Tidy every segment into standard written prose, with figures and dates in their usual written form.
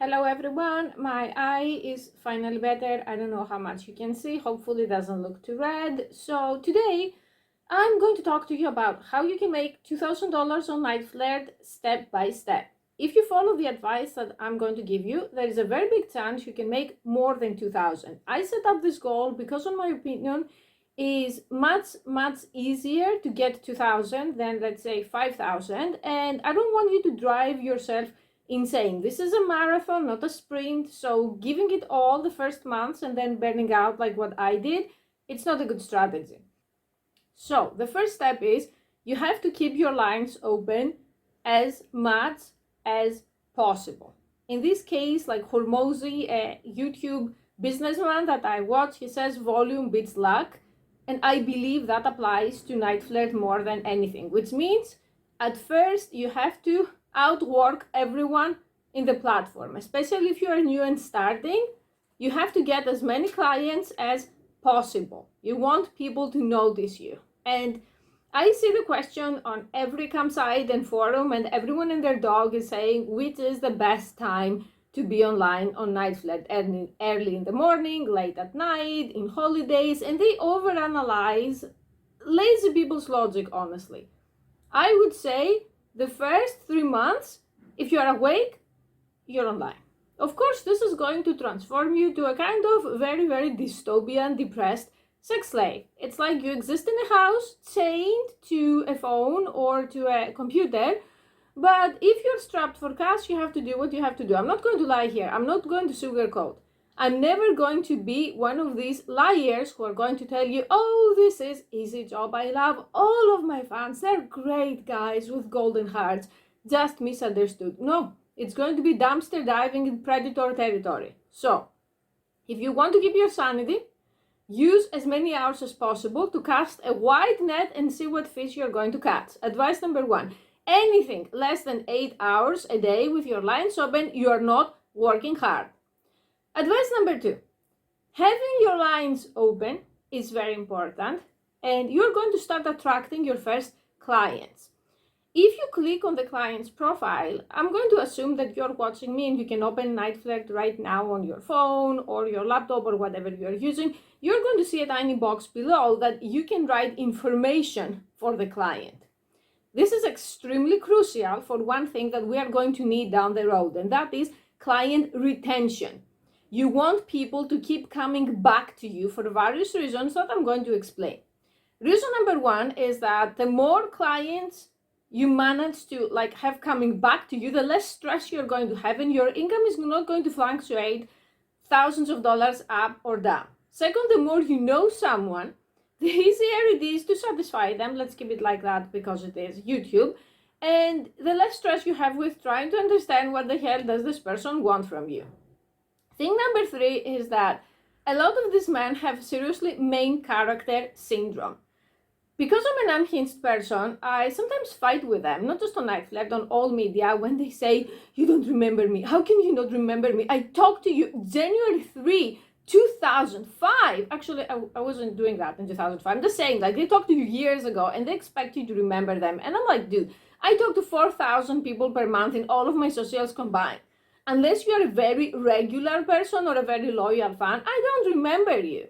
Hello everyone, my eye is finally better. I don't know how much you can see, hopefully it doesn't look too red. So today I'm going to talk to you about how you can make $2,000 on Niteflirt step by step. If you follow the advice that I'm going to give you, there is a very big chance you can make more than 2,000. I set up this goal because in my opinion is much easier to get 2,000 than let's say 5,000, and I don't want you to drive yourself insane. This is a marathon, not a sprint, so giving it all the first months and then burning out like what I did, it's not a good strategy. So the first step is you have to keep your lines open as much as possible. In this case, like Hormozy, a YouTube businessman that I watch, he says volume beats luck, and I believe that applies to Niteflirt more than anything, which means at first you have to outwork everyone in the platform, especially if you are new and starting. You have to get as many clients as possible. You want people to notice you. And I see the question on every campsite and forum, and everyone and their dog is saying which is the best time to be online on Niteflirt, early in the morning, late at night, in holidays, and they overanalyze lazy people's logic, honestly. I would say the first 3 months, if you're awake, you're online. Of course, this is going to transform you to a kind of very dystopian, depressed sex slave. It's like you exist in a house chained to a phone or to a computer, but if you're strapped for cash, you have to do what you have to do. I'm not going to lie here. I'm not going to sugarcoat. I'm never going to be one of these liars who are going to tell you, oh, this is easy job. I love all of my fans. They're great guys with golden hearts, just misunderstood. No, it's going to be dumpster diving in predator territory. So if you want to keep your sanity, use as many hours as possible to cast a wide net and see what fish you're going to catch. Advice number 1, anything less than 8 hours a day with your lines open, you are not working hard. Advice number 2, having your lines open is very important, and you're going to start attracting your first clients. If you click on the client's profile, I'm going to assume that you're watching me and you can open Niteflirt right now on your phone or your laptop or whatever you're using. You're going to see a tiny box below that you can write information for the client. This is extremely crucial for one thing that we are going to need down the road, and that is client retention. You want people to keep coming back to you for various reasons that I'm going to explain. Reason number 1 is that the more clients you manage to have coming back to you, the less stress you're going to have, and your income is not going to fluctuate thousands of dollars up or down. Second, the more you know someone, the easier it is to satisfy them. Let's keep it like that because it is YouTube. And the less stress you have with trying to understand what the hell does this person want from you. Thing number 3 is that a lot of these men have seriously main character syndrome. Because I'm an unhinged person, I sometimes fight with them, not just on Niteflirt, on all media, when they say, you don't remember me. How can you not remember me? I talked to you January 3, 2005. Actually, I wasn't doing that in 2005. I'm just saying, they talked to you years ago and they expect you to remember them. And I'm like, dude, I talk to 4,000 people per month in all of my socials combined. Unless you're a very regular person or a very loyal fan, I don't remember you.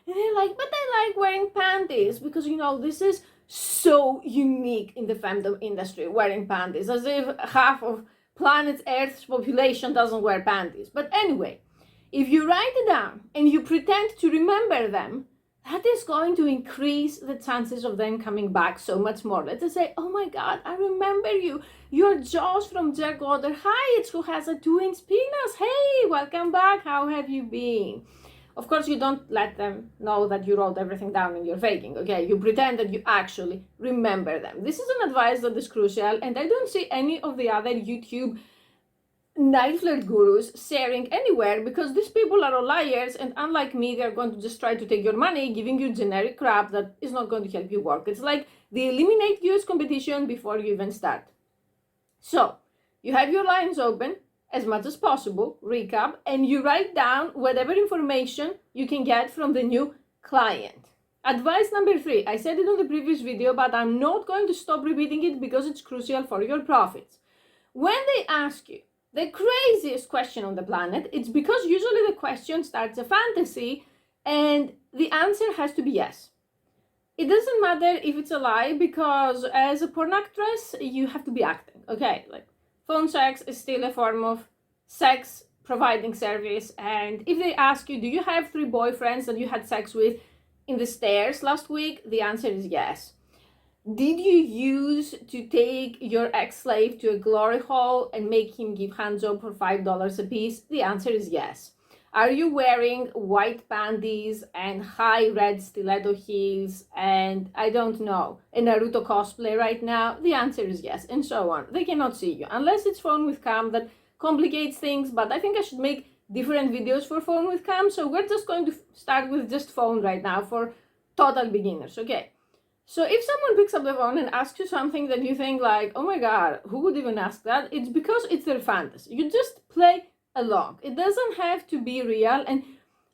And they're like, but I like wearing panties because, this is so unique in the fandom industry, wearing panties, as if half of planet Earth's population doesn't wear panties. But anyway, if you write it down and you pretend to remember them, that is going to increase the chances of them coming back so much more. Let's just say, oh my God, I remember you. You're Josh from Jerkwater Heights who has a 2-inch penis. Hey, welcome back. How have you been? Of course, you don't let them know that you wrote everything down and you're faking, okay? You pretend that you actually remember them. This is an advice that is crucial, and I don't see any of the other YouTube Niteflirt gurus sharing anywhere because these people are all liars, and unlike me, they're going to just try to take your money, giving you generic crap that is not going to help you work. It's like the eliminate views competition before you even start. So, you have your lines open as much as possible, recap, and you write down whatever information you can get from the new client. Advice number 3, I said it on the previous video, but I'm not going to stop repeating it because it's crucial for your profits. When they ask you, the craziest question on the planet. It's because usually the question starts a fantasy and the answer has to be yes. It doesn't matter if it's a lie, because as a porn actress, you have to be acting, okay? Like, phone sex is still a form of sex providing service. And if they ask you, do you have 3 boyfriends that you had sex with in the stairs last week? The answer is yes. Did you use to take your ex-slave to a glory hole and make him give handjob for $5 a piece? The answer is yes. Are you wearing white panties and high red stiletto heels and, I don't know, a Naruto cosplay right now? The answer is yes, and so on. They cannot see you, unless it's phone with cam. That complicates things, but I think I should make different videos for phone with cam, so we're just going to start with just phone right now for total beginners, okay? So if someone picks up the phone and asks you something that you think like, oh my god, who would even ask that? It's because it's their fantasy. You just play along. It doesn't have to be real. And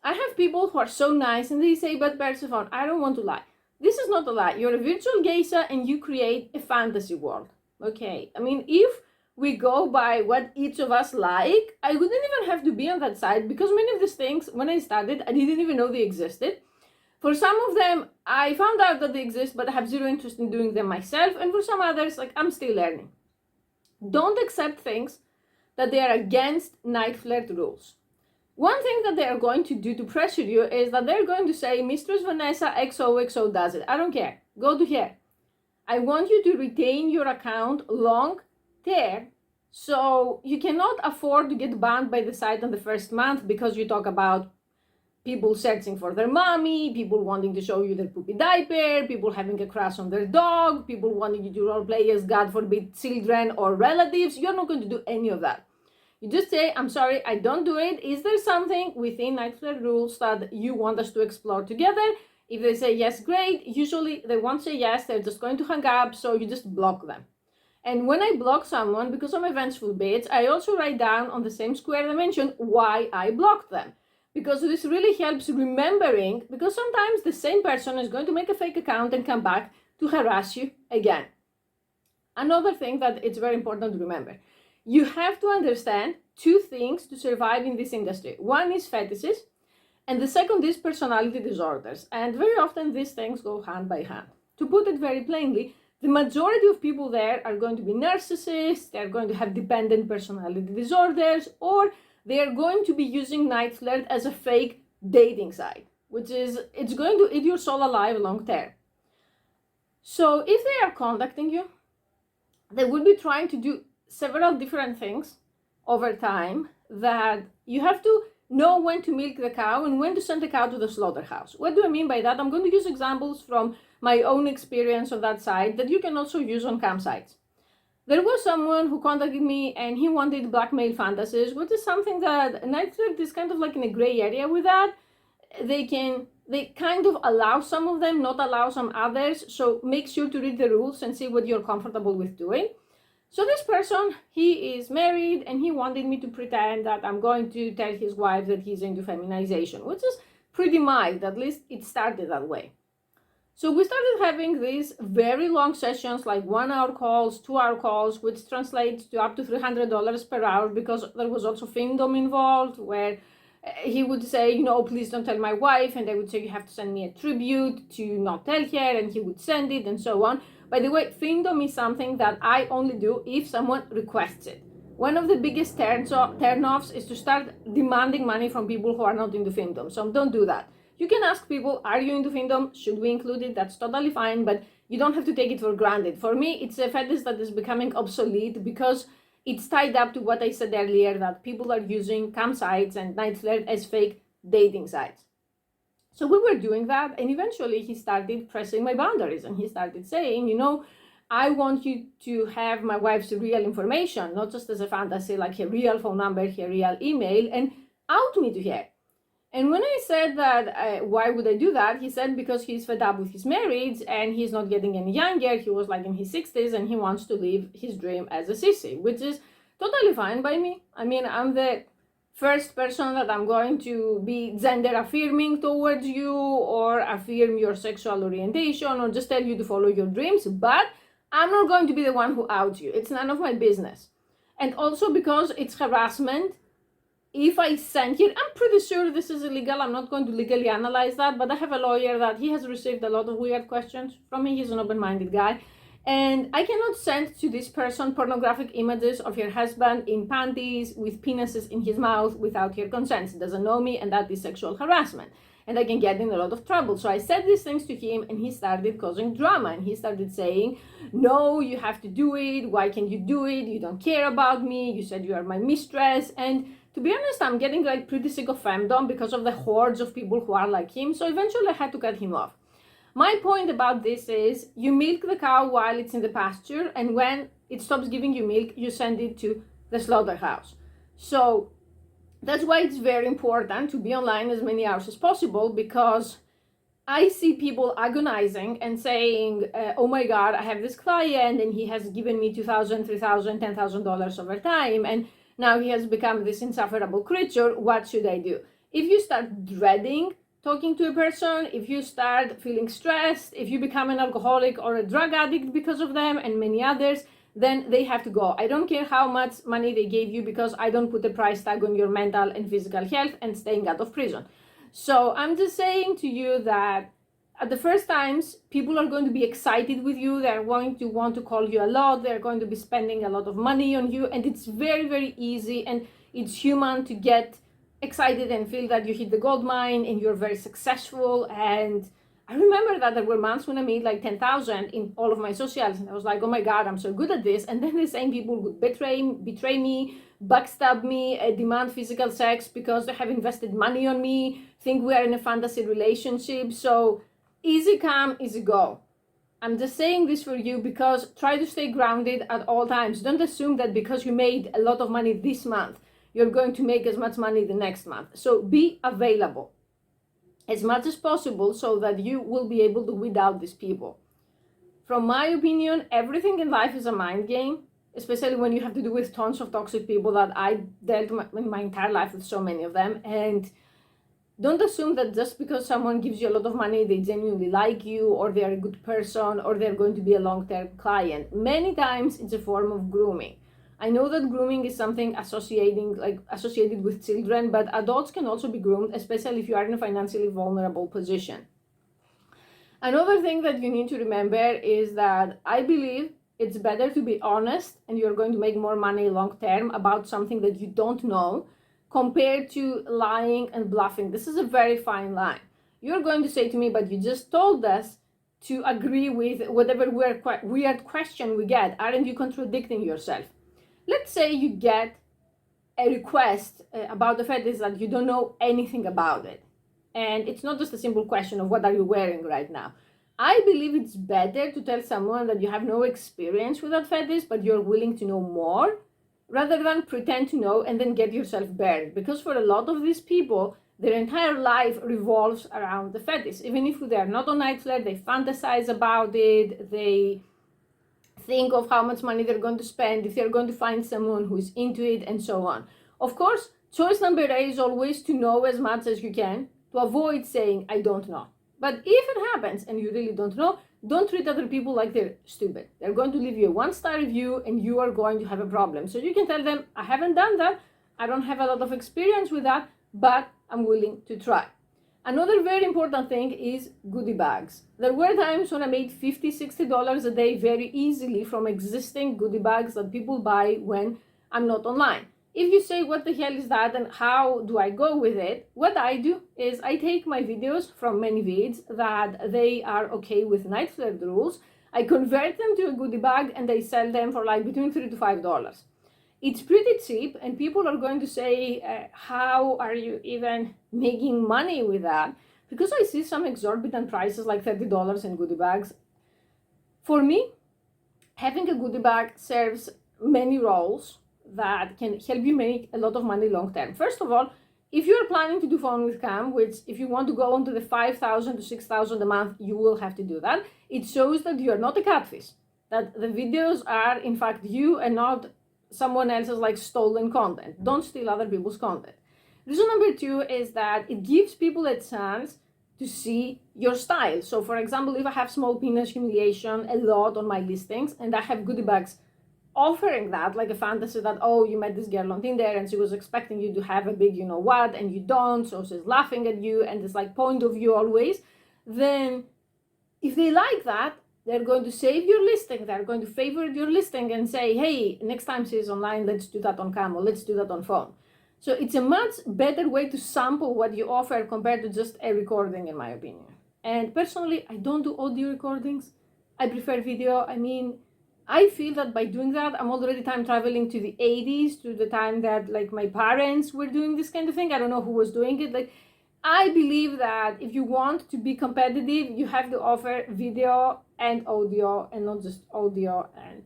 I have people who are so nice and they say, but Persephone, I don't want to lie. This is not a lie. You're a virtual geisha and you create a fantasy world. Okay, I mean, if we go by what each of us like, I wouldn't even have to be on that side, because many of these things, when I started, I didn't even know they existed. For some of them, I found out that they exist, but I have zero interest in doing them myself. And for some others, like, I'm still learning. Don't accept things that they are against Niteflirt rules. One thing that they are going to do to pressure you is that they're going to say, Mistress Vanessa XOXO does it. I don't care. Go to here. I want you to retain your account long term, so you cannot afford to get banned by the site on the first month because you talk about people searching for their mommy, people wanting to show you their poopy diaper, people having a crush on their dog, people wanting you to roleplay as, God forbid, children or relatives. You're not going to do any of that. You just say, I'm sorry, I don't do it. Is there something within Niteflirt rules that you want us to explore together? If they say yes, great. Usually they won't say yes, they're just going to hang up, so you just block them. And when I block someone, because I'm a vengeful bitch, I also write down on the same square dimension why I blocked them. Because this really helps remembering, because sometimes the same person is going to make a fake account and come back to harass you again. Another thing that it's very important to remember, you have to understand 2 things to survive in this industry. One is fetishes, and the second is personality disorders. And very often these things go hand by hand. To put it very plainly, the majority of people there are going to be narcissists, they're going to have dependent personality disorders, or they are going to be using Niteflirt as a fake dating site, which is, it's going to eat your soul alive long term. So if they are contacting you, they will be trying to do several different things over time that you have to know when to milk the cow and when to send the cow to the slaughterhouse. What do I mean by that? I'm going to use examples from my own experience on that site that you can also use on campsites. There was someone who contacted me and he wanted blackmail fantasies, which is something that Niteflirt is kind of like in a gray area with that. They kind of allow some of them, not allow some others. So make sure to read the rules and see what you're comfortable with doing. So this person, he is married and he wanted me to pretend that I'm going to tell his wife that he's into feminization, which is pretty mild. At least it started that way. So we started having these very long sessions, like 1-hour calls, 2-hour calls, which translates to up to $300 per hour, because there was also fiendom involved, where he would say, you know, please don't tell my wife, and I would say, you have to send me a tribute to not tell her, and he would send it, and so on. By the way, fiendom is something that I only do if someone requests it. One of the biggest turn-offs is to start demanding money from people who are not into fiendom, so don't do that. You can ask people, are you into fiendom? Should we include it? That's totally fine, but you don't have to take it for granted. For me, it's a fetish that is becoming obsolete because it's tied up to what I said earlier, that people are using campsites and Niteflirt as fake dating sites. So we were doing that, and eventually he started pressing my boundaries, and he started saying, you know, I want you to have my wife's real information, not just as a fantasy, like her real phone number, her real email, and out me to her. And when I said that, why would I do that? He said because he's fed up with his marriage and he's not getting any younger. He was like in his 60s and he wants to live his dream as a sissy, which is totally fine by me. I mean, I'm the first person that I'm going to be gender affirming towards you or affirm your sexual orientation or just tell you to follow your dreams, but I'm not going to be the one who outs you. It's none of my business. And also because it's harassment, if I send here, I'm pretty sure this is illegal. I'm not going to legally analyze that, but I have a lawyer that he has received a lot of weird questions from me. He's an open-minded guy. And I cannot send to this person pornographic images of your husband in panties with penises in his mouth without your consent. He doesn't know me, and that is sexual harassment. And I can get in a lot of trouble. So I said these things to him, and he started causing drama. And he started saying, no, you have to do it. Why can't you do it? You don't care about me. You said you are my mistress. And to be honest, I'm getting like pretty sick of femdom because of the hordes of people who are like him. So eventually I had to cut him off. My point about this is you milk the cow while it's in the pasture, and when it stops giving you milk, you send it to the slaughterhouse. So that's why it's very important to be online as many hours as possible, because I see people agonizing and saying, oh my God, I have this client and he has given me $2,000, $3,000, $10,000 over time, and now he has become this insufferable creature. What should I do? If you start dreading talking to a person, if you start feeling stressed, if you become an alcoholic or a drug addict because of them and many others, then they have to go. I don't care how much money they gave you, because I don't put a price tag on your mental and physical health and staying out of prison. So I'm just saying to you that at the first times, people are going to be excited with you. They're going to want to call you a lot. They're going to be spending a lot of money on you. And it's very, very easy, and it's human to get excited and feel that you hit the gold mine and you're very successful. And I remember that there were months when I made like 10,000 in all of my socials, and I was like, oh my God, I'm so good at this. And then the same people would betray me, backstab me, demand physical sex because they have invested money on me, think we are in a fantasy relationship. So easy come, easy go. I'm just saying this for you because try to stay grounded at all times. Don't assume that because you made a lot of money this month, you're going to make as much money the next month. So be available as much as possible so that you will be able to weed out these people. From my opinion, everything in life is a mind game, especially when you have to do with tons of toxic people that I dealt in my entire life with, so many of them. And don't assume that just because someone gives you a lot of money, they genuinely like you, or they're a good person, or they're going to be a long-term client. Many times it's a form of grooming. I know that grooming is something associated with children, but adults can also be groomed, especially if you are in a financially vulnerable position. Another thing that you need to remember is that I believe it's better to be honest, and you're going to make more money long term about something that you don't know, compared to lying and bluffing. This is a very fine line. You're going to say to me, but you just told us to agree with whatever weird question we get. Aren't you contradicting yourself? Let's say you get a request about the fetish that you don't know anything about it. And it's not just a simple question of what are you wearing right now. I believe it's better to tell someone that you have no experience with that fetish, but you're willing to know more, rather than pretend to know and then get yourself burned. Because for a lot of these people, their entire life revolves around the fetish. Even if they're not on Niteflirt, they fantasize about it, they think of how much money they're going to spend, if they're going to find someone who's into it, and so on. Of course, choice number A is always to know as much as you can, to avoid saying, I don't know. But if it happens and you really don't know, don't treat other people like they're stupid. They're going to leave you a 1-star review and you are going to have a problem. So you can tell them, I haven't done that, I don't have a lot of experience with that, but I'm willing to try. Another very important thing is goodie bags. There were times when I made $50, $60 a day very easily from existing goodie bags that people buy when I'm not online. If you say, what the hell is that and how do I go with it? What I do is I take my videos from many vids that they are okay with Niteflirt rules. I convert them to a goodie bag and I sell them for like between $3 to $5. It's pretty cheap, and people are going to say, how are you even making money with that? Because I see some exorbitant prices like $30 in goodie bags. For me, having a goodie bag serves many roles that can help you make a lot of money long term. First of all, if you're planning to do phone with cam, which if you want to go onto the $5,000 to $6,000 a month, you will have to do that. It shows that you're not a catfish, that the videos are in fact you and not someone else's like stolen content. Don't steal other people's content. Reason number 2 is that it gives people a chance to see your style. So for example, if I have small penis humiliation a lot on my listings and I have goodie bags offering that like a fantasy that, oh, you met this girl on Tinder and she was expecting you to have a big you know what and you don't, so she's laughing at you and it's like point of view always, then if they like that, they're going to save your listing, they're going to favorite your listing and say, hey, next time she's online, let's do that on cam or let's do that on phone. So it's a much better way to sample what you offer compared to just a recording, in my opinion. And personally, I don't do audio recordings. I prefer video. I mean, I feel that by doing that, I'm already time traveling to the 80s, to the time that like my parents were doing this kind of thing. I don't know who was doing it. Like, I believe that if you want to be competitive, you have to offer video and audio and not just audio. And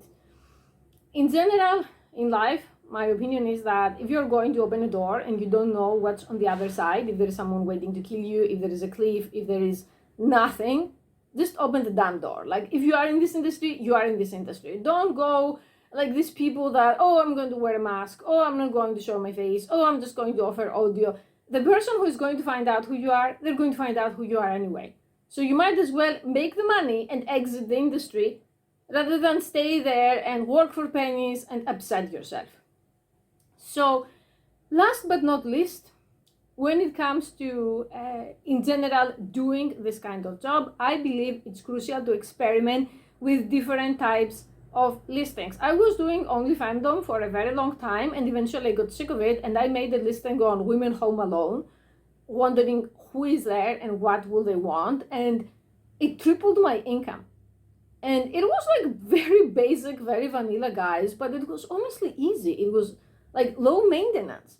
in general, in life, my opinion is that if you're going to open a door and you don't know what's on the other side, if there is someone waiting to kill you, if there is a cliff, if there is nothing, just open the damn door. Like, if you are in this industry, you are in this industry. Don't go like these people that, oh, I'm going to wear a mask, oh, I'm not going to show my face, oh, I'm just going to offer audio. The person who is going to find out who you are, they're going to find out who you are anyway. So you might as well make the money and exit the industry rather than stay there and work for pennies and upset yourself. So last but not least, when it comes to, in general, doing this kind of job, I believe it's crucial to experiment with different types of listings. I was doing only fandom for a very long time and eventually I got sick of it and I made a listing on women home alone, wondering who is there and what will they want, and it tripled my income. And it was like very basic, very vanilla, guys, but it was honestly easy. It was like low maintenance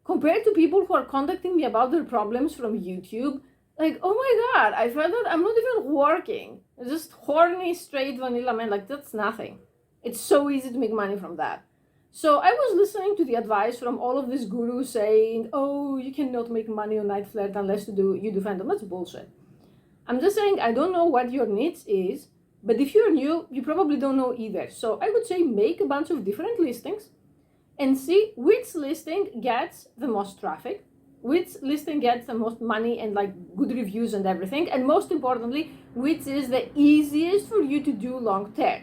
compared to people who are contacting me about their problems from YouTube. Like, oh my God, I felt that I'm not even working. It's just horny, straight vanilla man. Like, that's nothing. It's so easy to make money from that. So I was listening to the advice from all of these gurus saying, oh, you cannot make money on Niteflirt unless you do fandom. That's bullshit. I'm just saying, I don't know what your niche is, but if you're new, you probably don't know either. So I would say make a bunch of different listings and see which listing gets the most traffic, which listing gets the most money and like good reviews and everything, and most importantly, which is the easiest for you to do long term.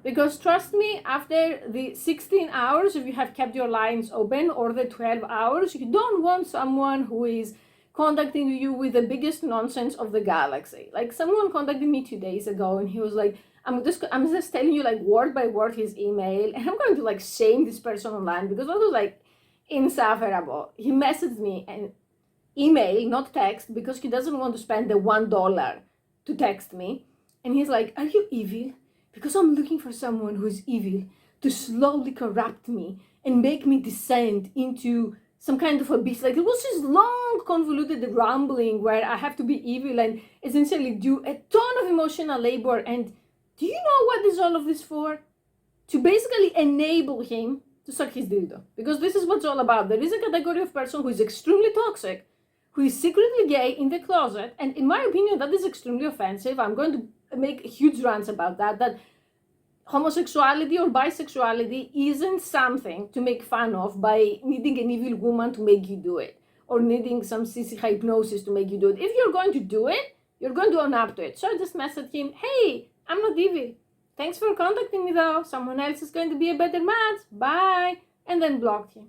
Because trust me, after the 16 hours, if you have kept your lines open, or the 12 hours, you don't want someone who is contacting you with the biggest nonsense of the galaxy. Like, someone contacted me 2 days ago and he was like, I'm just telling you like word by word his email, and I'm going to like shame this person online because that was like insufferable. He messaged me an email, not text, because he doesn't want to spend the $1 to text me. And he's like, are you evil? Because I'm looking for someone who is evil to slowly corrupt me and make me descend into some kind of abyss. Like, it was this long, convoluted rambling where I have to be evil and essentially do a ton of emotional labor. And do you know what is all of this for? To basically enable him to suck his dildo. Because this is what it's all about. There is a category of person who is extremely toxic, who is secretly gay in the closet. And in my opinion, that is extremely offensive. I'm going to make huge rants about that homosexuality or bisexuality isn't something to make fun of by needing an evil woman to make you do it, or needing some sissy hypnosis to make you do it. If you're going to do it, you're going to own up to it. So I just messaged him, hey, I'm not evil. Thanks for contacting me though. Someone else is going to be a better match. Bye. And then blocked him.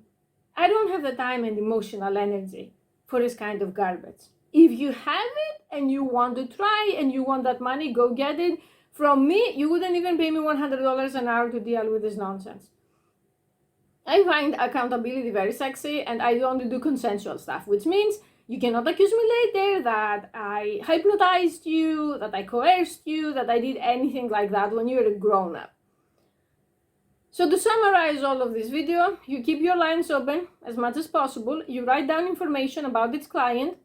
I don't have the time and emotional energy for this kind of garbage. If you have it and you want to try and you want that money, go get it. From me, you wouldn't even pay me $100 an hour to deal with this nonsense. I find accountability very sexy, and I only do consensual stuff, which means you cannot accuse me later that I hypnotized you, that I coerced you, that I did anything like that when you're a grown-up. So to summarize all of this video, you keep your lines open as much as possible, you write down information about its client,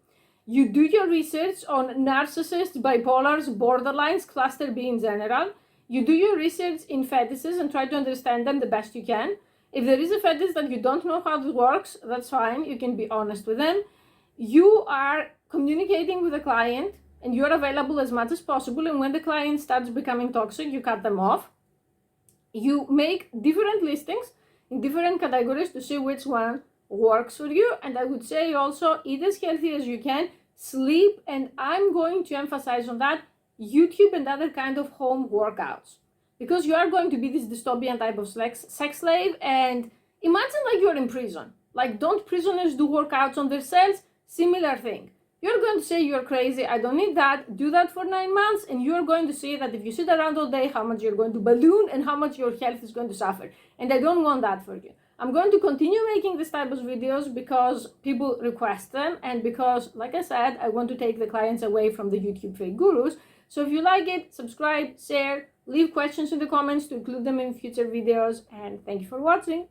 you do your research on narcissists, bipolars, borderlines, cluster B in general. You do your research in fetishes and try to understand them the best you can. If there is a fetish that you don't know how it works, that's fine. You can be honest with them. You are communicating with the client and you're available as much as possible. And when the client starts becoming toxic, you cut them off. You make different listings in different categories to see which one works for you. And I would say also eat as healthy as you can, sleep, and I'm going to emphasize on that, YouTube and other kind of home workouts, because you are going to be this dystopian type of sex slave. And imagine like you're in prison. Like, don't prisoners do workouts on their cells? Similar thing. You're going to say you're crazy, I don't need that, do that for 9 months, and you're going to see that if you sit around all day, how much you're going to balloon and how much your health is going to suffer. And I don't want that for you. I'm going to continue making this type of videos because people request them, and because, like I said, I want to take the clients away from the YouTube fake gurus. So if you like it, subscribe, share, leave questions in the comments to include them in future videos, and thank you for watching.